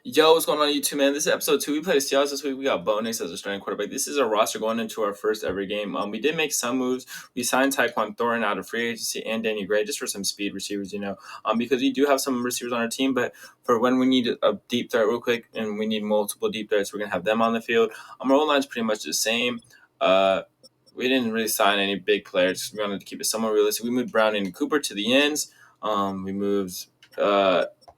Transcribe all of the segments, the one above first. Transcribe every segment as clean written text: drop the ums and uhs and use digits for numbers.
Yo, what's going on YouTube, man? This is episode 2. We played the Seahawks this week. We got Bo Nix as a starting quarterback. This is our roster going into our first ever game. We did make some moves. We signed Tyquan Thornton out of free agency and Danny Gray just for some speed receivers, because we do have some receivers on our team. But for when we need a deep threat real quick and we need multiple deep threats, we're going to have them on the field. Our O-line's pretty much the same. We didn't really sign any big players. We wanted to keep it somewhat realistic. We moved Brown and Cooper to the ends. We moved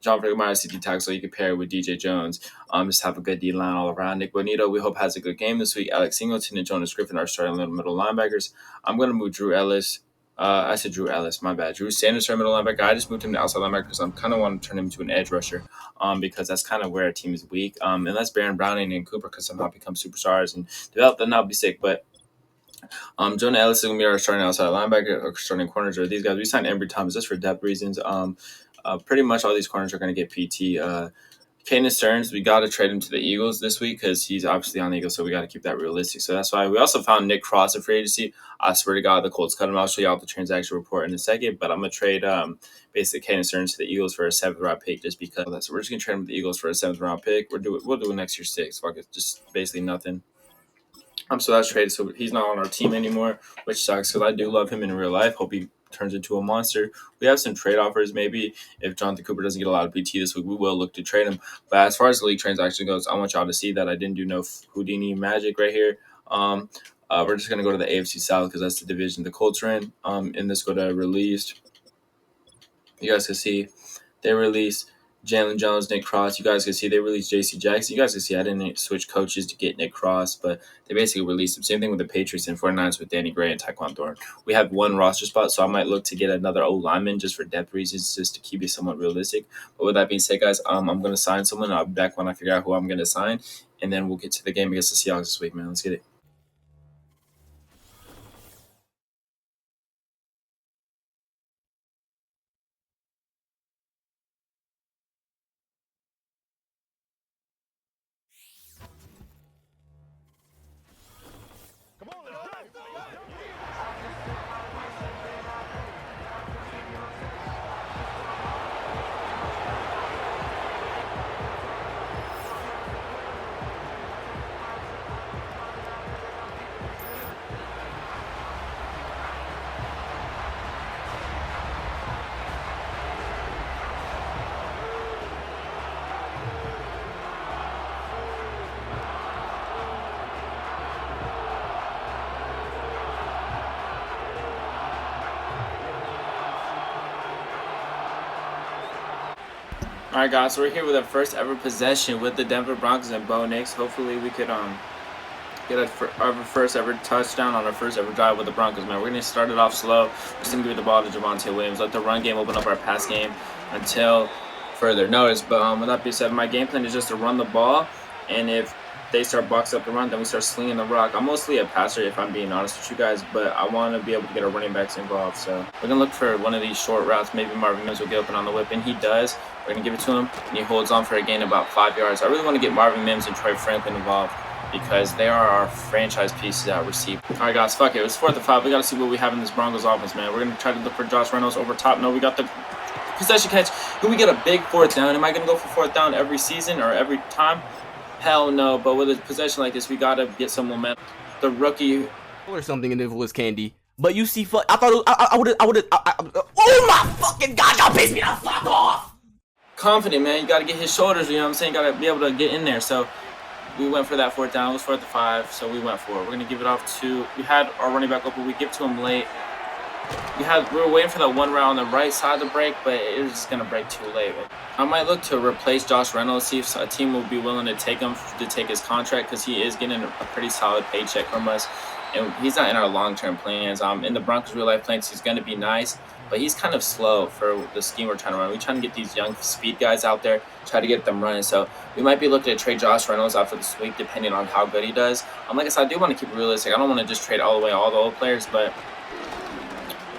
John Myers to tackle so you could pair it with DJ Jones. Just have a good D line all around. Nick Bonito, we hope, has a good game this week. Alex Singleton and Jonas Griffin are starting middle linebackers. I'm going to move Drew Ellis. I said Drew Ellis, my bad. Drew Sanders, our middle linebacker. I just moved him to outside linebacker because I'm kind of want to turn him into an edge rusher because that's kind of where our team is weak. Unless Baron Browning and Cooper could somehow become superstars and develop, then that'll be sick. But Jonah Ellis is going to be our starting outside linebacker or starting corners or these guys. We signed Embry Thomas just for depth reasons. Pretty much all these corners are going to get PT. Caden Stearns, we got to trade him to the Eagles this week because he's obviously on the Eagles, so we got to keep that realistic. So that's why we also found Nick Cross at free agency. I swear to God, the Colts cut him. I'll show you all the transaction report in a second, but I'm going to trade basically Caden Stearns to the Eagles for a 7th-round pick just because. So we're just going to trade him to the Eagles for a 7th-round pick. We'll do next year 6. Fuck it, just basically nothing. So that's traded. So he's not on our team anymore, which sucks because I do love him in real life. Hope he turns into a monster. We have some trade offers. Maybe if Jonathan Cooper doesn't get a lot of PT this week, we will look to trade him. But as far as the league transaction goes, I want y'all to see that I didn't do no Houdini magic right here. We're just gonna go to the AFC South because that's the division the Colts are in. And let's go to released. You guys can see they released Jalen Jones, Nick Cross. You guys can see they released J.C. Jackson. You guys can see I didn't switch coaches to get Nick Cross, but they basically released him. Same thing with the Patriots and 49ers with Danny Gray and Tyquan Thornton. We have one roster spot, so I might look to get another O-lineman just for depth reasons, just to keep it somewhat realistic. But with that being said, guys, I'm going to sign someone. I'll be back when I figure out who I'm going to sign, and then we'll get to the game against the Seahawks this week, man. Let's get it. All right, guys, so we're here with our first ever possession with the Denver Broncos and Bo Nix. Hopefully, we could get our first ever touchdown on our first ever drive with the Broncos, man. We're going to start it off slow. We're just going to give the ball to Javonte Williams. Let the run game open up our pass game until further notice. But with that being said, my game plan is just to run the ball, and if they start boxing up the run, then we start slinging the rock. I'm mostly a passer, if I'm being honest with you guys, but I want to be able to get our running backs involved. So we're going to look for one of these short routes. Maybe Marvin Mims will get open on the whip, and he does. We're going to give it to him, and he holds on for a gain of about 5 yards. I really want to get Marvin Mims and Troy Franklin involved because they are our franchise pieces at receiver. All right, guys, fuck it. It was 4th and 5. We got to see what we have in this Broncos offense, man. We're going to try to look for Josh Reynolds over top. No, we got the possession catch. Can we get a big 4th down? Am I going to go for 4th down every season or every time? Hell no. But with a possession like this, we got to get some momentum. The rookie or something in it was candy. But you see, I thought I would have. Oh my fucking god, y'all pissed me the fuck off. Confident, man. You got to get his shoulders, you know what I'm saying? Got to be able to get in there. So we went for that 4th down. It was 4th and 5, so we went for it. We're going to give it off to, we had our running back open. We give to him late. We were waiting for that one route on the right side to break, but it was just going to break too late. I might look to replace Josh Reynolds, see if a team will be willing to take him to take his contract because he is getting a pretty solid paycheck from us. And he's not in our long-term plans. In the Broncos real-life plans, he's going to be nice, but he's kind of slow for the scheme we're trying to run. We're trying to get these young speed guys out there, try to get them running. So we might be looking to trade Josh Reynolds after this week, depending on how good he does. Like I said, I do want to keep it realistic. I don't want to just trade all the way all the old players, but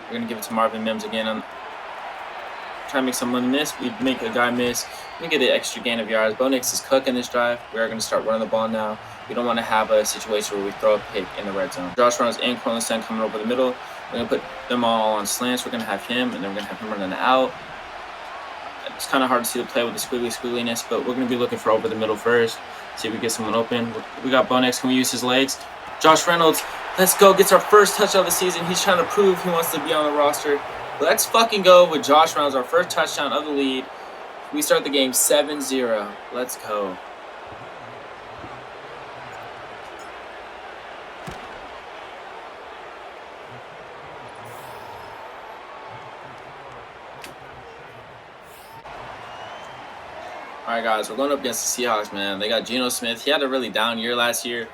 we're going to give it to Marvin Mims again. I'm trying to make someone miss. We make a guy miss. We get an extra gain of yards. Bo Nix is cooking this drive. We are going to start running the ball now. We don't want to have a situation where we throw a pick in the red zone. Josh Reynolds and Cortland Sutton coming over the middle. We're going to put them all on slants. We're going to have him, and then we're going to have him running out. It's kind of hard to see the play with the squiggliness, but we're going to be looking for over the middle first. See if we get someone open. We got Bonex. Can we use his legs? Josh Reynolds, let's go. Gets our first touchdown of the season. He's trying to prove he wants to be on the roster. Let's fucking go with Josh Reynolds, our first touchdown of the lead. We start the game 7-0. Let's go. All right, guys, we're going up against the Seahawks, man. They got Geno Smith. He had a really down year last year.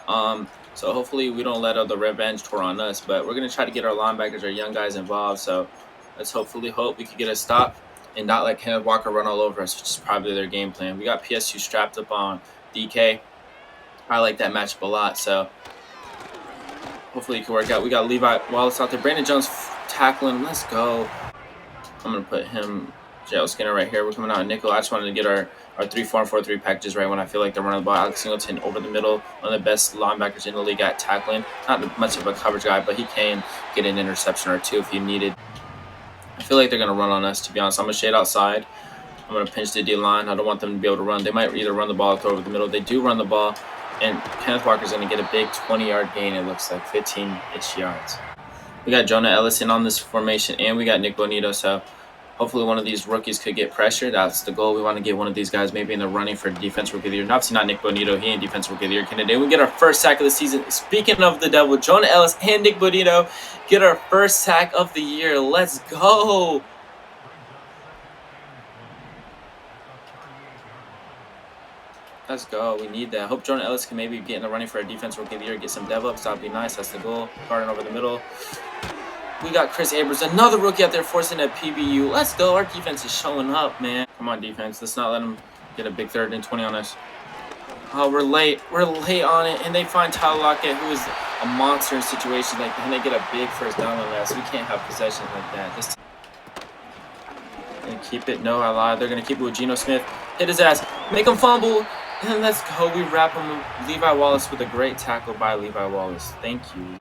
So hopefully we don't let the revenge tour on us. But we're going to try to get our linebackers, our young guys involved. So let's hopefully hope we can get a stop and not let Kenneth Walker run all over us, which is probably their game plan. We got PS2 strapped up on DK. I like that matchup a lot. So hopefully it can work out. We got Levi Wallace out there. Brandon Jones tackling. Let's go. I'm going to put him... Jail Skinner right here. We're coming out in nickel. I just wanted to get our 3-4-4-3 packages right when I feel like they're running the ball. Alex Singleton over the middle, one of the best linebackers in the league at tackling. Not much of a coverage guy, but he can get an interception or two if he needed. I feel like they're going to run on us, to be honest. I'm going to shade outside. I'm going to pinch the D-line. I don't want them to be able to run. They might either run the ball or throw over the middle. They do run the ball, and Kenneth Walker's going to get a big 20-yard gain. It looks like 15-ish yards. We got Jonah Ellison on this formation, and we got Nick Bonito, so... hopefully one of these rookies could get pressure. That's the goal. We want to get one of these guys maybe in the running for defense rookie of the year. Obviously not Nick Bonito. He ain't defense rookie of the year candidate. We get our first sack of the season. Speaking of the devil, Jonah Ellis and Nick Bonito get our first sack of the year. Let's go. Let's go. We need that. I hope Jonah Ellis can maybe get in the running for a defense rookie of the year, get some dev ups. That would be nice. That's the goal. Guarding over the middle. We got Chris Abrams, another rookie out there forcing a PBU. Let's go. Our defense is showing up, man. Come on, defense. Let's not let them get a big 3rd and 20 on us. Oh, we're late. We're late on it. And they find Tyler Lockett, who is a monster in situations like that. And they get a big first down on us. We can't have possessions like that. Just gonna keep it. No, I lied. They're going to keep it with Geno Smith. Hit his ass. Make him fumble. And let's go. We wrap him. Levi Wallace with a great tackle by Levi Wallace. Thank you.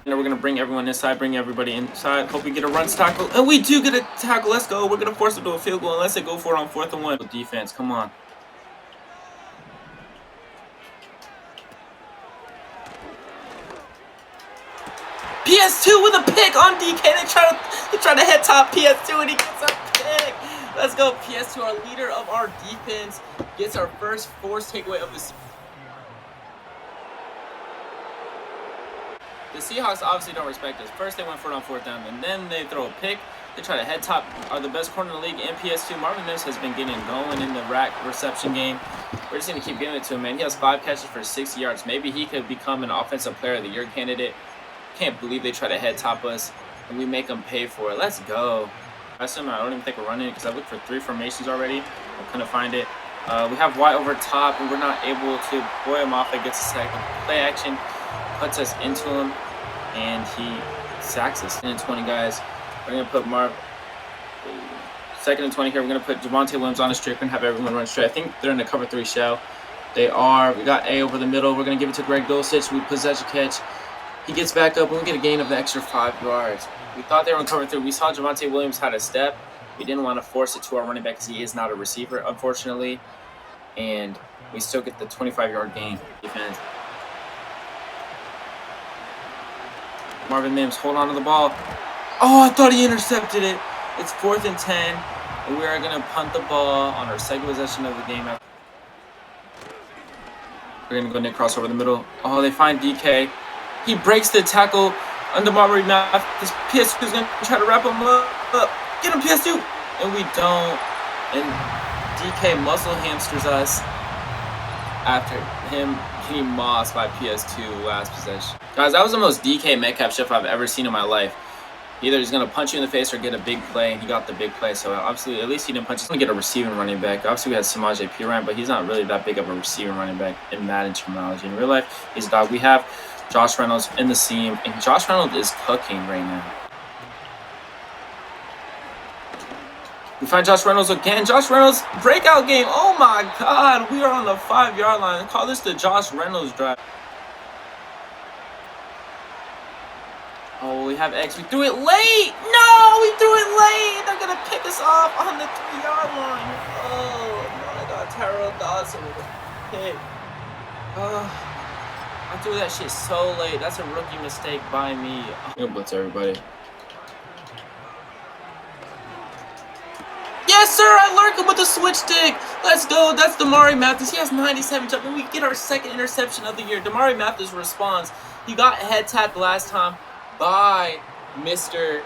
And we're going to bring everyone inside, bring everybody inside. Hope we get a run tackle. And we do get a tackle. Let's go. We're going to force them to a field goal unless they go for it on 4th and 1. Defense, come on. PS2 with a pick on DK. They try to head top PS2 and he gets a pick. Let's go. PS2, our leader of our defense, gets our first forced takeaway of the season. The Seahawks obviously don't respect us. First they went for it on 4th down, and then they throw a pick. They try to head top. Are the best corner in the league in PS2. Marvin Mims has been getting going in the rack reception game. We're just going to keep giving it to him, man. He has 5 catches for 60 yards. Maybe he could become an offensive player of the year candidate. Can't believe they try to head top us, and we make them pay for it. Let's go. I don't even think we're running it because I looked for 3 formations already. I couldn't find it. We have White over top, and we're not able to buoy him off. That gets a sack. Play action puts us into him, and he sacks us. 2nd and 20, guys. We're going to put 2nd and 20 here. We're going to put Javonte Williams on the strip and have everyone run straight. I think they're in the cover 3 shell. They are. We got A over the middle. We're going to give it to Greg Dulcich. We possess a catch. He gets back up, and we get a gain of the extra 5 yards. We thought they were in cover 3. We saw Javonte Williams had a step. We didn't want to force it to our running back because he is not a receiver, unfortunately. And we still get the 25-yard gain. Defense. Marvin Mims, hold on to the ball. Oh, I thought he intercepted it. It's 4th and 10, and we are going to punt the ball on our 2nd possession of the game. We're going to go Nick Cross over the middle. Oh, they find DK. He breaks the tackle under Marbury Math. This PS2 is going to try to wrap him up. Get him, PS2. And we don't. And DK muscle hamsters us after him getting mossed by PS2 last possession. Guys, that was the most DK Metcalf stuff I've ever seen in my life. Either he's going to punch you in the face or get a big play, and he got the big play. So, obviously, at least he didn't punch. He's going to get a receiving running back. Obviously, we had Samaje Perine, but he's not really that big of a receiving running back in Madden terminology. In real life, he's a dog. We have Josh Reynolds in the seam, and Josh Reynolds is cooking right now. We find Josh Reynolds again. Josh Reynolds, breakout game. Oh my God, we are on the 5-yard line. Call this the Josh Reynolds drive. Oh, we have X. We threw it late. No, we threw it late. They're going to pick us off on the 3-yard line. Oh my God, Tyrell Dodson with a pick. I threw that shit so late. That's a rookie mistake by me. I'm going to blitz everybody. Yes, sir. I lurk him with the switch stick. Let's go. That's Damari Mathis. He has 97 jump, and we get our second interception of the year. Damari Mathis responds. He got head tapped last time by Mr.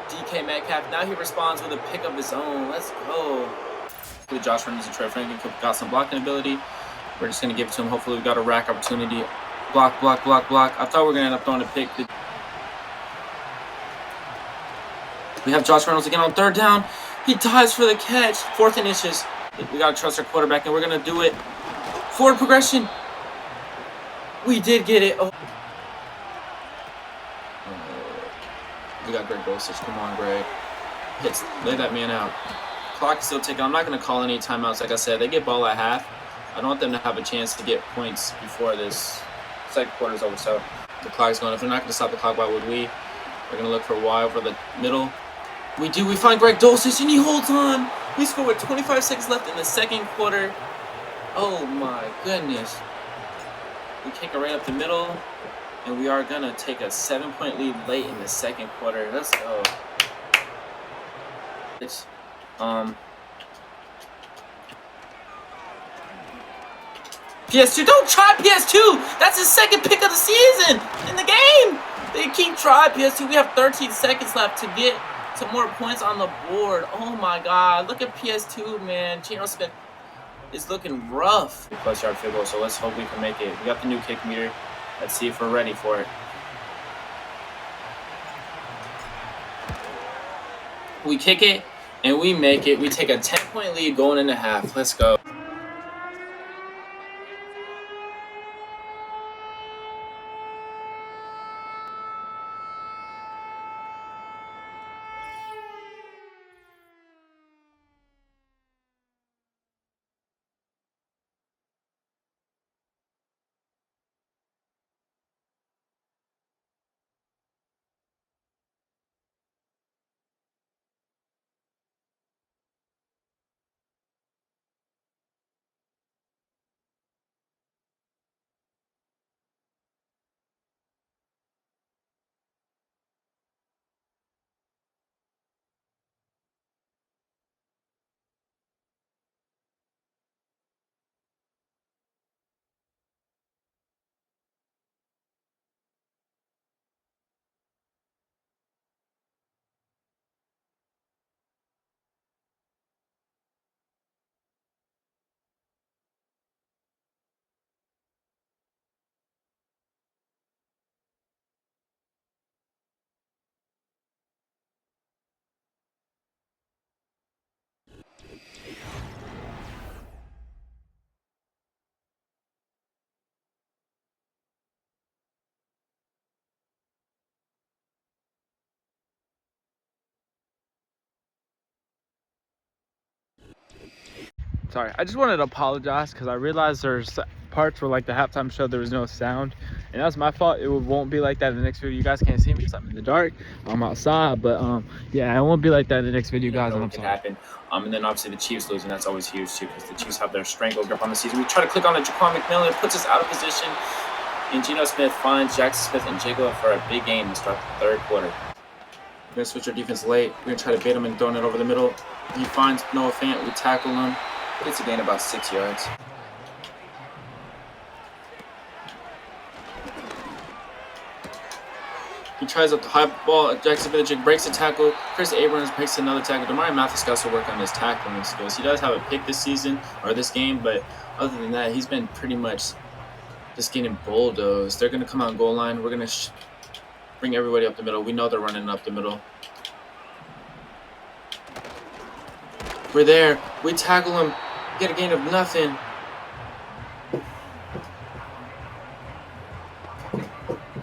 DK Metcalf. Now he responds with a pick of his own. Let's go. Hopefully Josh Reynolds and Trey Franklin got some blocking ability. We're just going to give it to him. Hopefully we got a rack opportunity. Block, block, block, block. I thought we were going to end up throwing a pick. We have Josh Reynolds again on 3rd down. He dives for the catch. 4th and inches. We got to trust our quarterback, and we're going to do it. Forward progression. We did get it. Oh. We got Greg Dulcich. Come on, Greg. Lay that man out. Clock is still ticking. I'm not going to call any timeouts. Like I said, they get ball at half. I don't want them to have a chance to get points before this second quarter is over. So the clock's going. If they're not going to stop the clock, why would we? We're going to look for Y over the middle. We do. We find Greg Dulcich, and he holds on. We score with 25 seconds left in the second quarter. Oh, my goodness. We kick it right up the middle, and we are going to take a 7-point lead late in the second quarter. Let's go. PS2, don't try PS2. That's his second pick of the season in the game. They keep trying PS2. We have 13 seconds left to get some more points on the board. Oh my God, look at PS2, man. Geno Smith is looking rough. Plus yard field goal, so let's hope we can make it. We got the new kick meter. Let's see if we're ready for it. We kick it, and we make it. We take a 10-point lead going into half. Let's go. Sorry, I just wanted to apologize because I realized there's parts where like the halftime show there was no sound, and that's my fault. It won't be like that in the next video. You guys can't see me because I'm in the dark. I'm outside, but yeah, it won't be like that in the next video, guys. What can happen? And then obviously the Chiefs losing, that's always huge too, because the Chiefs have their strangle grip on the season. We try to click on the Jaquan McMillan, it puts us out of position, and Geno Smith finds Jackson Smith and Jacob for a big game to start the third quarter. We're gonna switch our defense late. We're gonna try to bait him and throwing it over the middle. He finds Noah Fant. We tackle him. Gets a gain about 6 yards. He tries up the high ball. Jackson Smith breaks a tackle. Chris Abrams breaks another tackle. Damari Mathis got to work on his tackling skills. He does have a pick this season, or this game, but other than that, he's been pretty much just getting bulldozed. They're going to come out and goal line. We're going to bring everybody up the middle. We know they're running up the middle. We're there. We tackle him. Get a gain of nothing.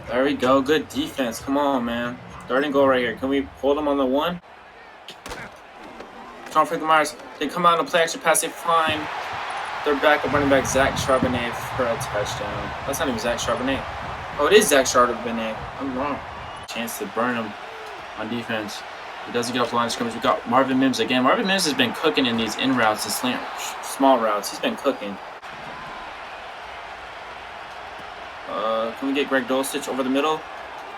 There we go. Good defense. Come on, man. Third and goal right here. Can we hold him on the 1? John Franklin Myers, they come out and play action pass, they find their backup running back, Zach Charbonnet, for a touchdown. That's not even Zach Charbonnet. Oh, it is Zach Charbonnet. I'm wrong. Chance to burn him on defense. He doesn't get off the line of scrimmage. We got Marvin Mims again. Marvin Mims has been cooking in these in routes and slant small routes. He's been cooking. Can we get Greg Dulcich over the middle?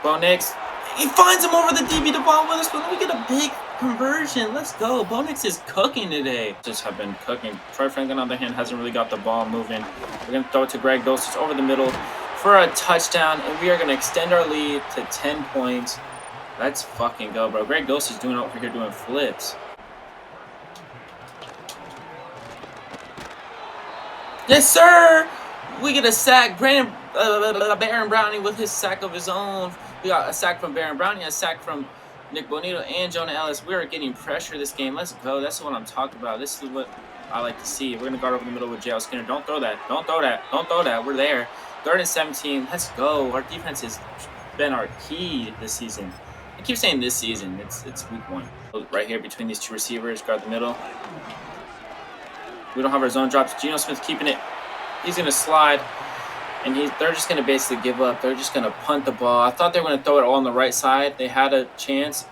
Bo Nix. He finds him over the DB, Devon Witherspoon. We get a big conversion. Let's go. Bo Nix is cooking today. Just have been cooking. Troy Franklin, on the other hand, hasn't really got the ball moving. We're going to throw it to Greg Dulcich over the middle for a touchdown, and we are going to extend our lead to 10 points. Let's fucking go, bro. Greg Dulcich doing over here doing flips. Yes, sir. We get a sack. Baron Browning with his sack of his own. We got a sack from Baron Browning, a sack from Nick Bonito and Jonah Ellis. We are getting pressure this game. Let's go. That's what I'm talking about. This is what I like to see. We're going to guard over the middle with J.L. Skinner. Don't throw that. Don't throw that. Don't throw that. We're there. 3rd and 17. Let's go. Our defense has been our key this season. I keep saying this season. It's week 1. Right here between these 2 receivers. Guard the middle. We don't have our zone drops. Geno Smith keeping it. He's going to slide. And they're just going to basically give up. They're just going to punt the ball. I thought they were going to throw it all on the right side. They had a chance,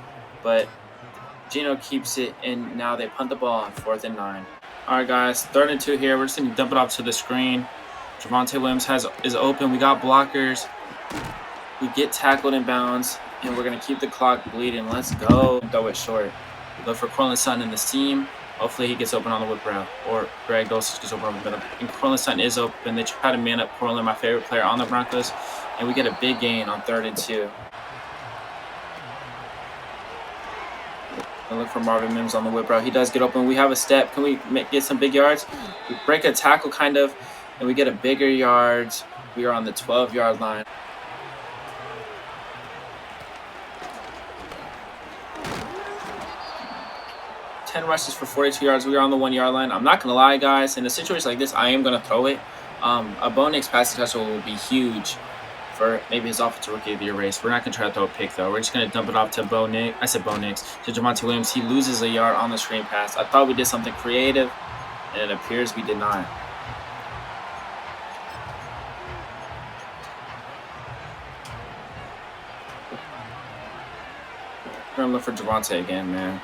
but Geno keeps it, and now they punt the ball on 4th and 9. All right, guys, 3rd and 2 here. We're just going to dump it off to the screen. Javonte Williams is open. We got blockers. We get tackled in bounds, and we're going to keep the clock bleeding. Let's go. Throw it short. Look for Cortland Sutton in the seam. Hopefully he gets open on the whip route, or Greg Dulcich gets open on the middle. And Cortland Sutton is open. They try to man up Cortland, my favorite player on the Broncos, and we get a big gain on 3rd and 2. And look for Marvin Mims on the whip route. He does get open. We have a step. Can we get some big yards? We break a tackle kind of, and we get a bigger yards. We are on the 12-yard line. Ten rushes for 42 yards. We are on the 1-yard line. I'm not going to lie, guys. In a situation like this, I am going to throw it. A Bo Nix passing touchdown will be huge for maybe his offensive rookie of the year race. We're not going to try to throw a pick, though. We're just going to dump it off to Bo Nix. I said Bo Nix. To Javonte Williams. He loses a yard on the screen pass. I thought we did something creative, and it appears we did not. We're going to look for Javonte again, man.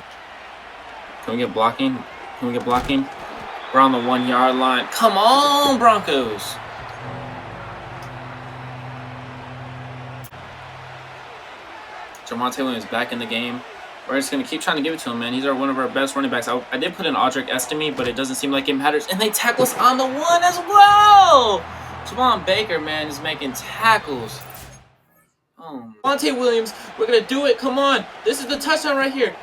Can we get blocking? Can we get blocking? We're on the 1-yard line. Come on, Broncos. Javonte Williams back in the game. We're just going to keep trying to give it to him, man. He's one of our best running backs. I did put in Audric Estime, but it doesn't seem like it matters. And they tackle us on the 1 as well. Javon Baker, man, is making tackles. Oh, Javonte Williams, we're going to do it. Come on. This is the touchdown right here.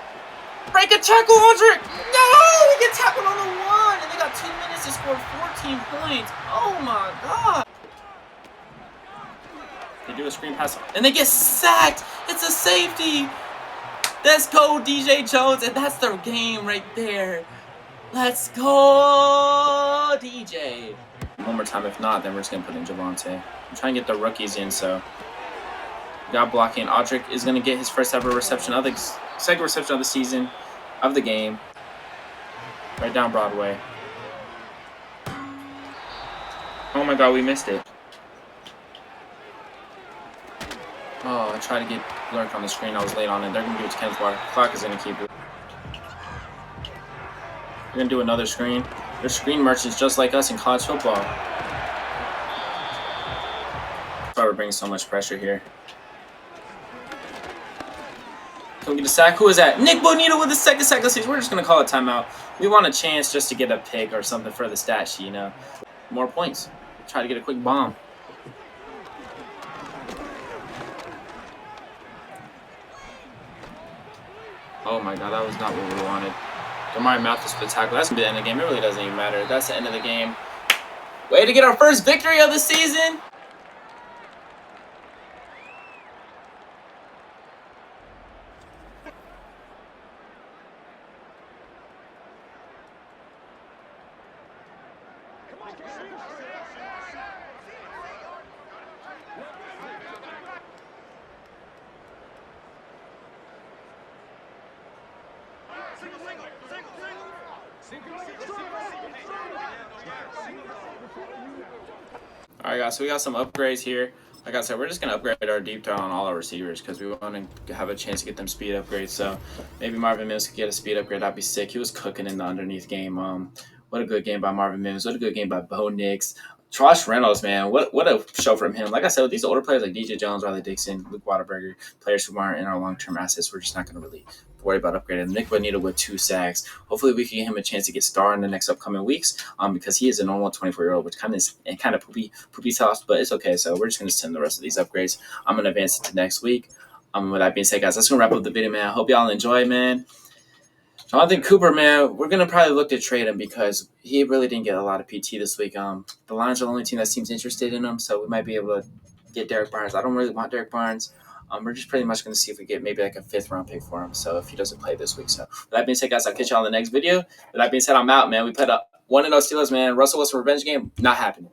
Break a tackle, Audric! No! We get tackled on the 1, and they got 2 minutes to score 14 points. Oh, my God. They do a screen pass, and they get sacked. It's a safety. Let's go, DJ Jones, and that's their game right there. Let's go, DJ. One more time. If not, then we're just going to put in Javonte. I'm trying to get the rookies in, so. We got blocking. Audric is going to get his first ever reception of the second reception of the season, of the game. Right down Broadway. Oh my God, we missed it. Oh, I tried to get Lurk on the screen. I was late on it. They're going to give it to Kenneth Walker. Clock is going to keep it. We're going to do another screen. They're screen merchants just like us in college football. That's why we're bringing so much pressure here. Can we get a sack? Who is that? Nick Bonito with the second sack of the season. We're just going to call it timeout. We want a chance just to get a pick or something for the stat sheet, you know. More points. Try to get a quick bomb. Oh my God, that was not what we wanted. Damari Mathis with the tackle. That's going to be the end of the game. It really doesn't even matter. That's the end of the game. Way to get our first victory of the season. All right, guys, so we got some upgrades here. Like I said, we're just going to upgrade our deep throw on all our receivers because we want to have a chance to get them speed upgrades. So maybe Marvin Mims could get a speed upgrade. That'd be sick. He was cooking in the underneath game. What a good game by Marvin Mims. What a good game by Bo Nix. Josh Reynolds, man, what a show from him. Like I said, with these older players like DJ Jones, Riley Dixon, Luke Waterberger, players who aren't in our long-term assets, we're just not going to really worry about upgrading. Nick Bonito with 2 sacks. Hopefully we can give him a chance to get star in the next upcoming weeks because he is a normal 24-year-old, which kind of poopy sauce, but it's okay. So we're just going to send the rest of these upgrades. I'm going to advance it to next week. With that being said, guys, that's going to wrap up the video, man. I hope y'all enjoy, man. Jonathan Cooper, man, we're gonna probably look to trade him because he really didn't get a lot of PT this week. The Lions are the only team that seems interested in him, so we might be able to get Derek Barnes. I don't really want Derek Barnes. We're just pretty much gonna see if we get maybe like a 5th round pick for him. So if he doesn't play this week, so with that being said, guys, I'll catch y'all in the next video. With that being said, I'm out, man. We played a 1-0 Steelers, man. Russell Wilson revenge game, not happening.